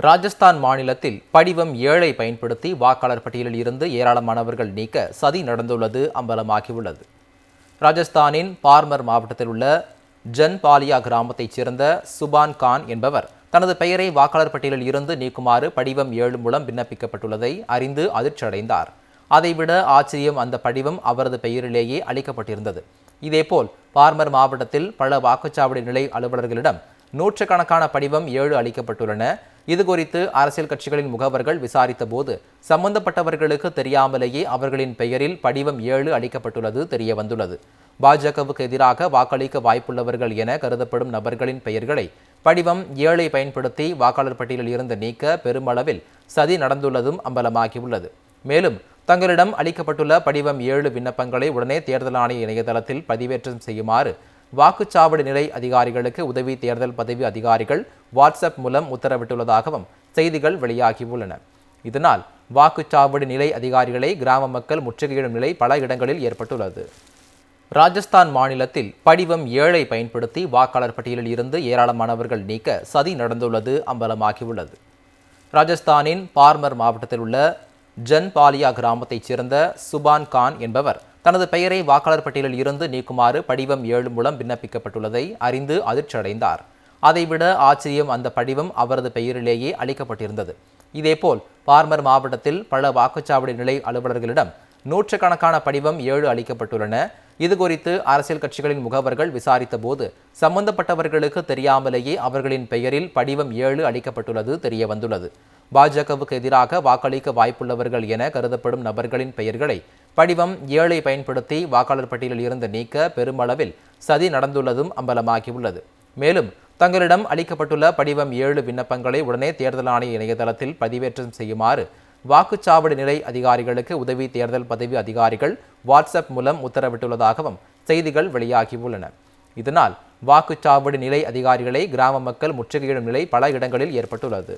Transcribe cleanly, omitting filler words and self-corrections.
ராஜஸ்தான் மாநிலத்தில் படிவம் 7 பயன்படுத்தி வாக்காளர் பட்டியலில் இருந்து ஏராளமானவர்கள் நீக்க சதி நடந்துள்ளது அம்பலமாகியுள்ளது. ராஜஸ்தானின் பார்மர் மாவட்டத்தில் உள்ள ஜன்பாலியா கிராமத்தைச் சேர்ந்த சுபான் கான் என்பவர் தனது பெயரை வாக்காளர் பட்டியலில் இருந்து நீக்குமாறு படிவம் 7 மூலம் விண்ணப்பிக்கப்பட்டுள்ளதை அறிந்து அதிர்ச்சியடைந்தார். அதைவிட ஆச்சரியம், அந்த படிவம் அவரது பெயரிலேயே அளிக்கப்பட்டிருந்தது. இதேபோல் பார்மர் மாவட்டத்தில் பல வாக்குச்சாவடி நிலை அலுவலர்களிடம் நூற்றுக்கணக்கான படிவம் 7 அளிக்கப்பட்டுள்ளன. இதுகுறித்து அரசியல் கட்சிகளின் முகவர்கள் விசாரித்த போது சம்பந்தப்பட்டவர்களுக்கு தெரியாமலேயே அவர்களின் பெயரில் படிவம் 7 அளிக்கப்பட்டுள்ளது தெரிய வந்துள்ளது. பாஜகவுக்கு எதிராக வாக்களிக்க வாய்ப்புள்ளவர்கள் என கருதப்படும் நபர்களின் பெயர்களை படிவம் 7 பயன்படுத்தி வாக்காளர் பட்டியலில் இருந்து நீக்க பெருமளவில் சதி நடந்துள்ளதும் அம்பலமாகியுள்ளது. மேலும் தங்களிடம் அளிக்கப்பட்டுள்ள படிவம் 7 விண்ணப்பங்களை உடனே தேர்தல் ஆணைய இணையதளத்தில் பதிவேற்றம் செய்யுமாறு வாக்குச்சாவடி நிலை அதிகாரிகளுக்கு உதவி தேர்தல் பதவி அதிகாரிகள் வாட்ஸ்அப் மூலம் உத்தரவிட்டுள்ளதாகவும் செய்திகள் வெளியாகியுள்ளன. இதனால் வாக்குச்சாவடி நிலை அதிகாரிகளை கிராம மக்கள் முற்றுகையிடும் நிலை பல இடங்களில் ஏற்பட்டுள்ளது. ராஜஸ்தான் மாநிலத்தில் படிவம் 7 பயன்படுத்தி வாக்காளர் பட்டியலில் இருந்து ஏராளமானவர்கள் நீக்க சதி நடந்துள்ளது அம்பலமாகியுள்ளது. ராஜஸ்தானின் பார்மர் மாவட்டத்தில் உள்ள ஜன்பாலியா கிராமத்தைச் சேர்ந்த சுபான் கான் என்பவர் தனது பெயரை வாக்காளர் பட்டியலில் இருந்து நீக்குமாறு படிவம் 7 மூலம் விண்ணப்பிக்கப்பட்டுள்ளதை அறிந்து அதிர்ச்சியடைந்தார். அதைவிட ஆச்சரியம், அந்த படிவம் அவரது பெயரிலேயே அளிக்கப்பட்டிருந்தது. இதேபோல் பார்மர் மாவட்டத்தில் பல வாக்குச்சாவடி நிலை அலுவலர்களிடம் நூற்றுக்கணக்கான படிவம் 7 அளிக்கப்பட்டுள்ளன. இதுகுறித்து அரசியல் கட்சிகளின் முகவர்கள் விசாரித்த போது சம்பந்தப்பட்டவர்களுக்கு தெரியாமலேயே அவர்களின் பெயரில் படிவம் 7 அளிக்கப்பட்டுள்ளது தெரிய வந்துள்ளது. பாஜகவுக்கு எதிராக வாக்களிக்க வாய்ப்புள்ளவர்கள் என கருதப்படும் நபர்களின் பெயர்களை படிவம் 7 பயன்படுத்தி வாக்காளர் பட்டியலில் இருந்து நீக்க பெருமளவில் சதி நடந்துள்ளதும் அம்பலமாகியுள்ளது. மேலும் தங்களிடம் அளிக்கப்பட்டுள்ள படிவம் 7 விண்ணப்பங்களை உடனே தேர்தல் ஆணைய இணையதளத்தில் பதிவேற்றம் செய்யுமாறு வாக்குச்சாவடி நிலை அதிகாரிகளுக்கு உதவி தேர்தல் பதவி அதிகாரிகள் வாட்ஸ்அப் மூலம் உத்தரவிட்டுள்ளதாகவும் செய்திகள் வெளியாகியுள்ளன. இதனால் வாக்குச்சாவடி நிலை அதிகாரிகளை கிராம மக்கள் முற்றுகையிடும் நிலை பல இடங்களில் ஏற்பட்டுள்ளது.